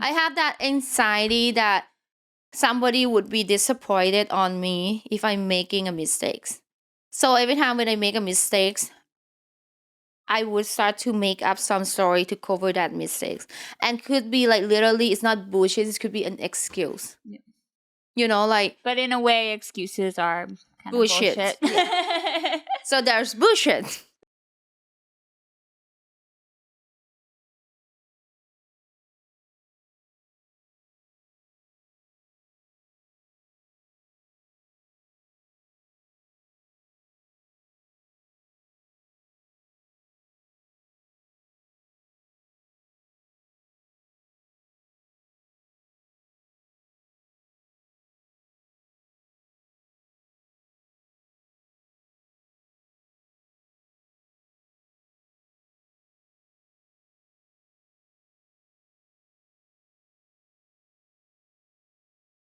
I have that anxiety that somebody would be disappointed on me if I'm making a mistake. So every time when I make a mistake, I would start to make up some story to cover that mistake. And could be like literally, it's not bullshit, it could be an excuse. Yeah. You know, like. But in a way, excuses are kind bullshit. of bullshit. Yeah. So there's bullshit.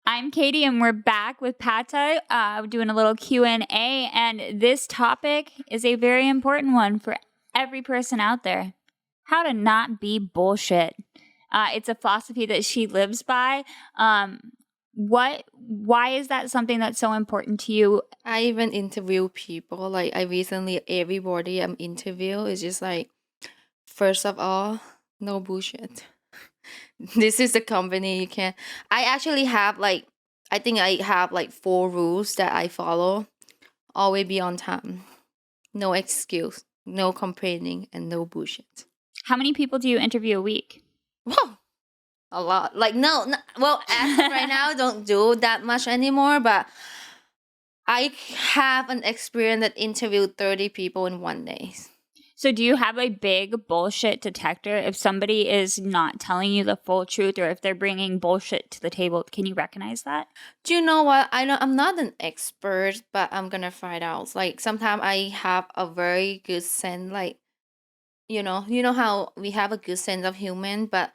I'm Katie, and we're back with Patta. We're doing a little Q&A, and this topic is a very important one for every person out there. How to not be bullshit. It's a philosophy that she lives by. Why is that something that's so important to you? I even interview people. Like everybody I'm interview is just like, first of all, no bullshit. This is the company you can. I actually have I think I have 4 rules that I follow. Always be on time. No excuse. No complaining and no bullshit. How many people do you interview a week? Whoa. A lot. No, well, as of right now, I don't do that much anymore, but I have an experience that interviewed 30 people in one day. So do you have a big bullshit detector? If somebody is not telling you the full truth, or if they're bringing bullshit to the table, can you recognize that? Do you know what? I'm not an expert, but I'm gonna find out. Like, sometimes I have a very good sense, you know how we have a good sense of human, but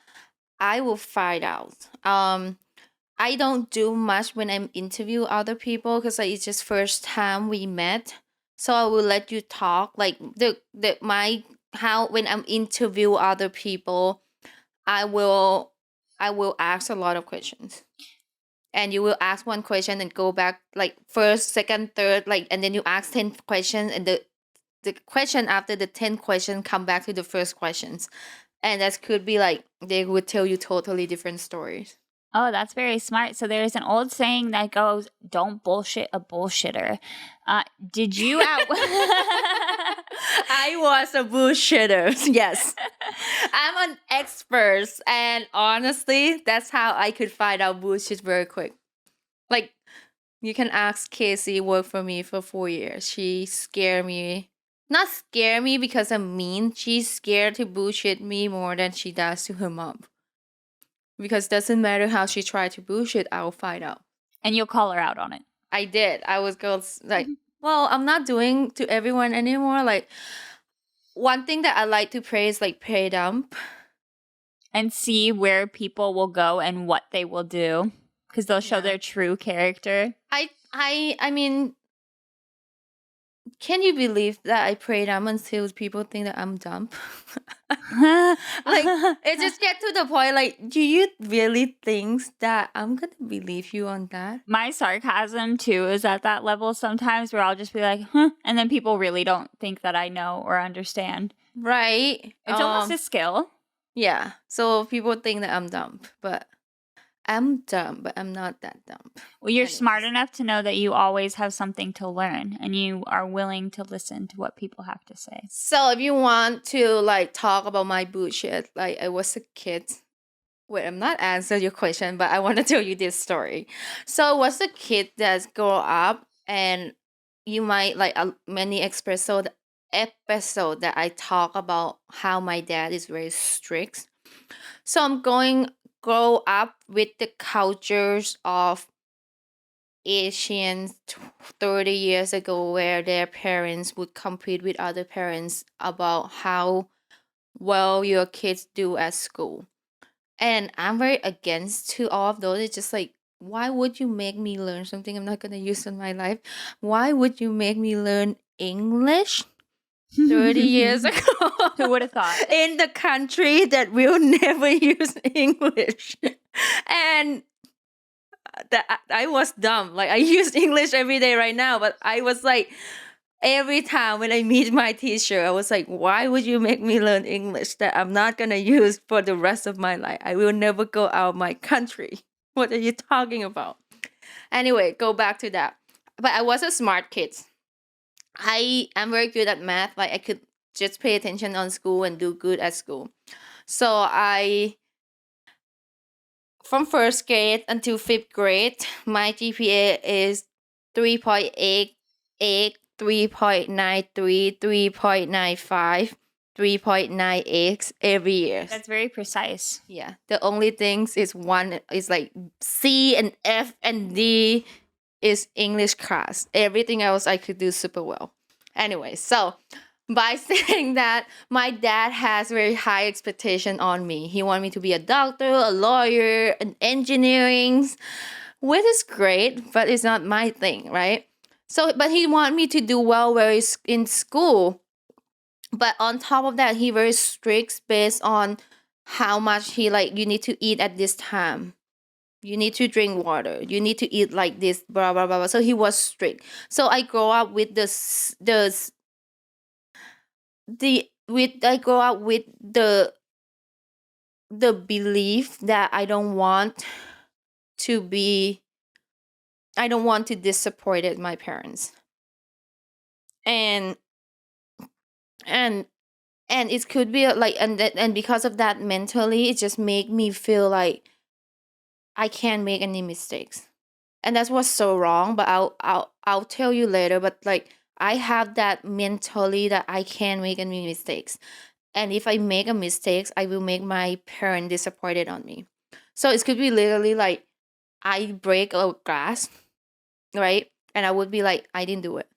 I will find out. I don't do much when I'm interview other people because it's just first time we met. So I will let you talk. Like when I'm interview other people, I will ask a lot of questions. And you will ask one question and go back first, second, third, and then you ask 10 questions, and the question after the 10 questions come back to the first questions. And that could be they would tell you totally different stories. Oh, that's very smart. So there's an old saying that goes, "Don't bullshit a bullshitter." Did you I was a bullshitter. Yes. I'm an expert. And honestly, that's how I could find out bullshit very quick. You can ask Casey, worked for me for 4 years. She scared me. Not scare me because I'm mean. She's scared to bullshit me more than she does to her mom. Because it doesn't matter how she tried to bullshit, I'll find out. And you'll call her out on it. I did. I was well, I'm not doing to everyone anymore. One thing that I like to pray is pray dump. And see where people will go and what they will do. Because they'll show their true character. I mean, can you believe that I pray dumb until people think that I'm dumb? It just get to the point, do you really think that I'm gonna believe you on that? My sarcasm too is at that level sometimes, where I'll just be like, huh, and then people really don't think that I know or understand. Right. It's almost a skill. Yeah. So people think that I'm dumb, but I'm dumb, but I'm not that dumb. Well, you're smart enough to know that you always have something to learn, and you are willing to listen to what people have to say. So if you want to talk about my bullshit, I was a kid. Wait, I'm not answering your question, but I want to tell you this story. So I was a kid that's grow up, and you might many episode that I talk about how my dad is very strict. So I'm grow up with the cultures of Asians 30 years ago, where their parents would compete with other parents about how well your kids do at school. And I'm very against to all of those. It's just why would you make me learn something I'm not going to use in my life? Why would you make me learn English 30 years ago? Who would have thought? In the country that will never use English. And that I was dumb. Like I use English every day right now, but I was like every time when I meet my teacher, I was like, why would you make me learn English that I'm not gonna use for the rest of my life? I will never go out of my country. What are you talking about? Anyway, go back to that. But I was a smart kid. I am very good at math. Like I could just pay attention on school and do good at school. So I from first grade until fifth grade, my GPA is 3.88, 3.93, 3.95, 3.98 every year. That's very precise. Yeah. The only things is one is like C and F and D is English class. Everything else I could do super well. Anyway, so by saying that, my dad has very high expectation on me. He wanted me to be a doctor, a lawyer, an engineering, which is great, but it's not my thing, right? So, but he wanted me to do well where is in school. But on top of that, he very strict based on how much he like you need to eat at this time. You need to drink water. You need to eat like this, blah blah blah. So he was strict. So I grow up with I grow up with the belief that to be I don't want to disappoint my parents. And and and it could be like and because of that mentally it just make me feel like I can't make any mistakes. And that's what's so wrong, but I'll tell you later, but like I have that mentally that I can't make any mistakes. And if I make a mistake, I will make my parent disappointed on me. So it could be literally like I break a glass, right? And I would be like, I didn't do it.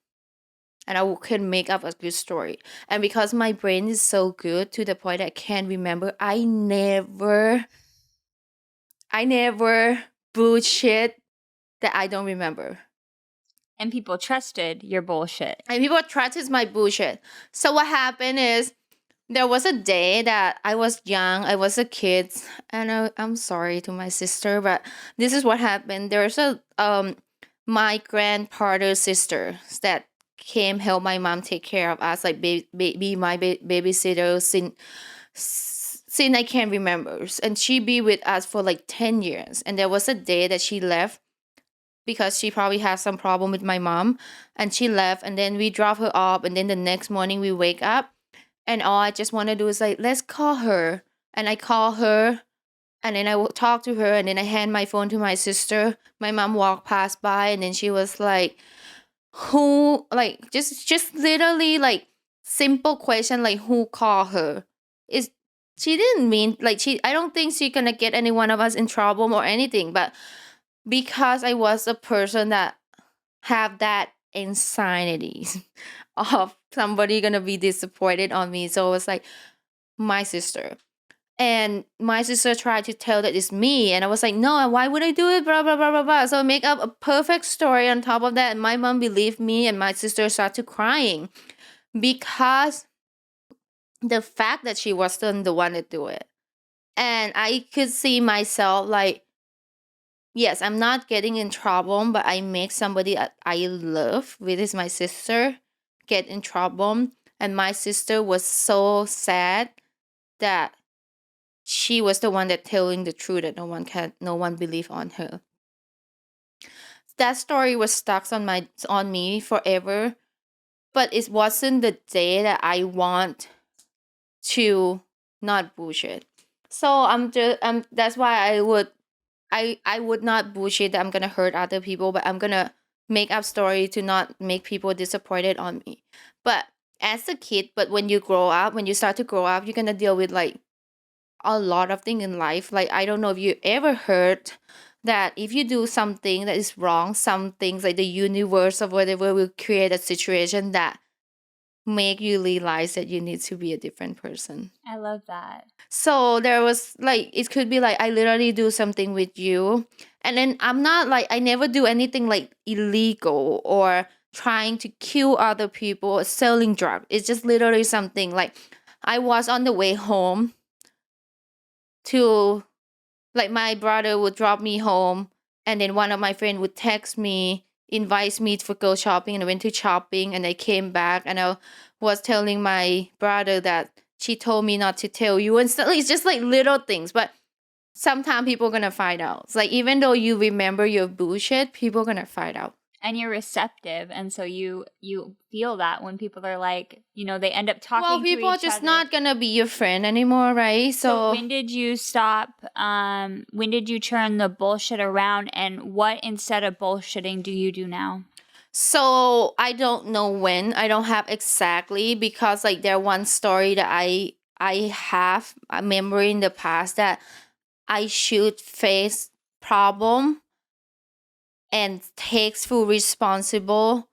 And can make up a good story. And because my brain is so good to the point I can't remember, I never bullshit that I don't remember. And people trusted your bullshit. And people trusted my bullshit. So what happened is there was a day that I was young, I was a kid, and I'm sorry to my sister, but this is what happened. There's my grandfather's sister that came help my mom take care of us, like be my babysitter since I can't remember. And she be with us for like 10 years. And there was a day that she left because she probably had some problem with my mom, and she left, and then we drop her off, and then the next morning we wake up and all I just want to do is like, let's call her. And I call her and then I will talk to her and then I hand my phone to my sister. My mom walked past by and then she was like, who, like, just literally like simple question like who called her? Is she didn't mean like I don't think she gonna get any one of us in trouble or anything, but because I was a person that have that insanity of somebody gonna be disappointed on me. So it was like my sister. And my sister tried to tell that it's me. And I was like, no, why would I do it? Blah, blah, blah, blah, blah. So I make up a perfect story on top of that. And my mom believed me and my sister started crying because the fact that she wasn't the one to do it. And I could see myself like, yes, I'm not getting in trouble, but I make somebody that I love, which is my sister, get in trouble. And my sister was so sad that she was the one that telling the truth that no one believe on her. That story was stuck on me forever, but it wasn't the day that I want to not bullshit. So that's why I would not bullshit that I'm gonna hurt other people, but I'm gonna make up story to not make people disappointed on me. But as a kid, but when you start to grow up, you're gonna deal with like a lot of things in life. Like I don't know if you ever heard that if you do something that is wrong, some things like the universe or whatever will create a situation that make you realize that you need to be a different person. I love that. So there was like it could be like I literally do something with you and then I'm not like I never do anything like illegal or trying to kill other people or selling drugs. It's just literally something like I was on the way home to Like my brother would drop me home, and then one of my friends would text me, invites me to go shopping, and I went to shopping, and I came back, and I was telling my brother that she told me not to tell you, and stuff. It's just like little things, but sometimes people are gonna find out. It's like even though you remember your bullshit, people are gonna find out. And you're receptive, and so you feel that when people are like, they end up talking Well, to people are each just other. not gonna be your friend anymore, right? So when did you stop? When did you turn the bullshit around, and what instead of bullshitting do you do now? So I don't know when. I don't have exactly, because like there one story that I have a memory in the past that I should face problem and takes full responsible.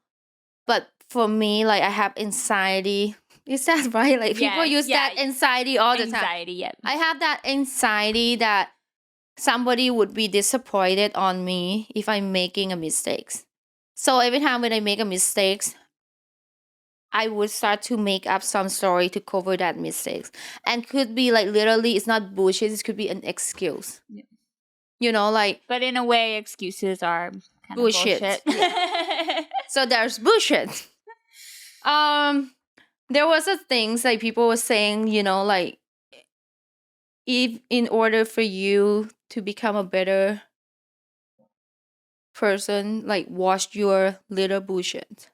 But for me, like I have anxiety. Is that right? Like people use that anxiety all the time. Anxiety, yep. I have that anxiety that somebody would be disappointed on me if I'm making a mistakes. So every time when I make a mistakes, I would start to make up some story to cover that mistakes. And could be like literally it's not bullshit, it could be an excuse. Yeah. Like but in a way excuses are kind bullshit. of bullshit. Yeah. So there's bullshit. There was a things like people were saying, like if in order for you to become a better person, like wash your little bullshit.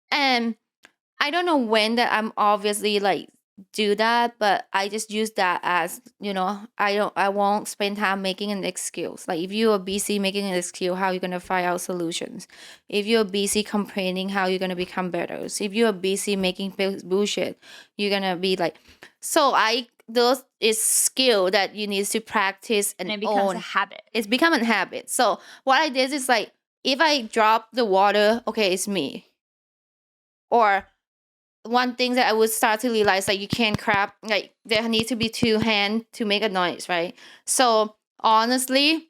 And I don't know when that I'm obviously like do that, but I just use that as, I won't spend time making an excuse. Like if you are busy making an excuse, how are you gonna find out solutions? If you're busy complaining, how are you gonna become better? So if you're busy making bullshit, you're gonna be like, those is skill that you need to practice and it becomes own. a habit. It's become a habit. So what I did is like, if I drop the water, okay, it's me. Or one thing that I would start to realize, like you can't grab, like there need to be two hands to make a noise, right? So honestly,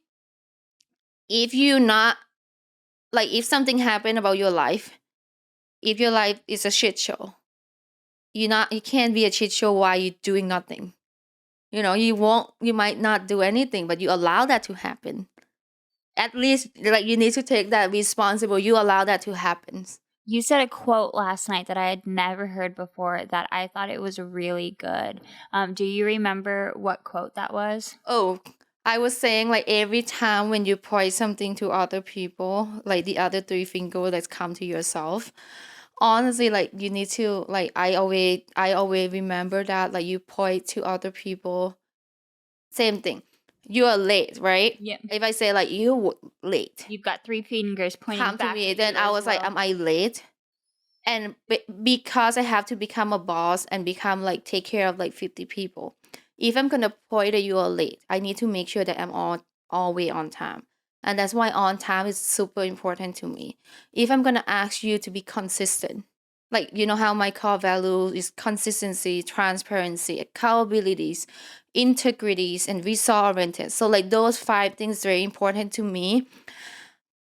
if you not, like if something happened about your life, if your life is a shit show, you can't be a shit show while you're doing nothing. You might not do anything, but you allow that to happen. At least like you need to take that responsible. You allow that to happen. You said a quote last night that I had never heard before that I thought it was really good. Do you remember what quote that was? Oh, I was saying like every time when you point something to other people, like the other three fingers that come to yourself, honestly, like you need to like I always remember that like you point to other people. Same thing. You are late, right? Yeah. If I say like you late, you've got three fingers pointing come back to me. Then I was like, am I late? And because I have to become a boss and become like take care of like 50 people, if I'm gonna point that you are late, I need to make sure that I'm all way on time. And that's why on time is super important to me. If I'm gonna ask you to be consistent, like how my core value is consistency, transparency, accountabilities, integrities, and result oriented. So like those 5 things very important to me.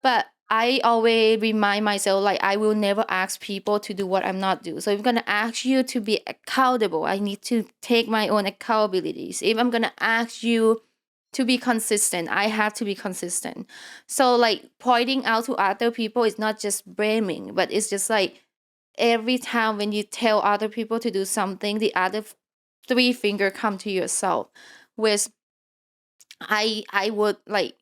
But I always remind myself like I will never ask people to do what I'm not doing. So if I'm gonna ask you to be accountable, I need to take my own accountabilities. If I'm gonna ask you to be consistent, I have to be consistent. So like pointing out to other people is not just blaming, but it's just like every time when you tell other people to do something, the other 3 finger come to yourself. With I would like,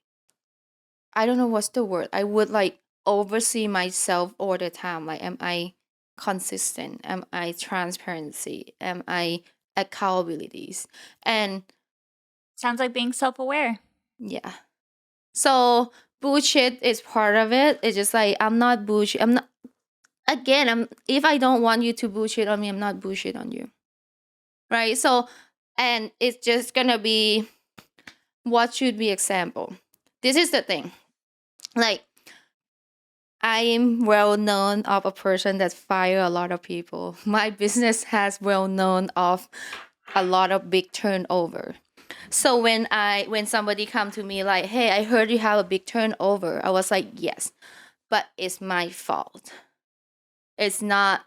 I don't know what's the word. I would like oversee myself all the time. Like, am I consistent? Am I transparency? Am I accountabilities? And sounds like being self-aware. Yeah. So bullshit is part of it. It's just like I'm not bullshit. I'm not. Again, if I don't want you to bullshit on me, I'm not bullshit on you. Right. So, and it's just gonna be what should be example. This is the thing. Like, I am well known of a person that fire a lot of people. My business has well known of a lot of big turnover. So when somebody come to me like, hey, I heard you have a big turnover, I was like, yes, but it's my fault. It's not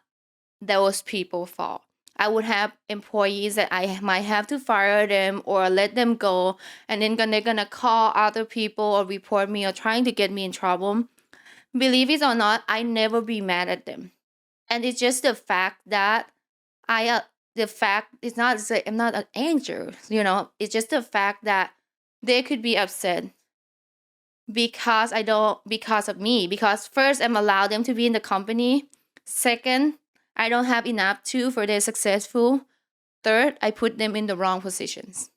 those people's fault. I would have employees that I might have to fire them or let them go, and then they're gonna call other people or report me or trying to get me in trouble. Believe it or not, I never be mad at them. And it's just the fact that I the fact it's not I'm not an angel, it's just the fact that they could be upset because I don't because of me, because first I'm allowed them to be in the company, second I don't have enough to for their successful, third I put them in the wrong positions.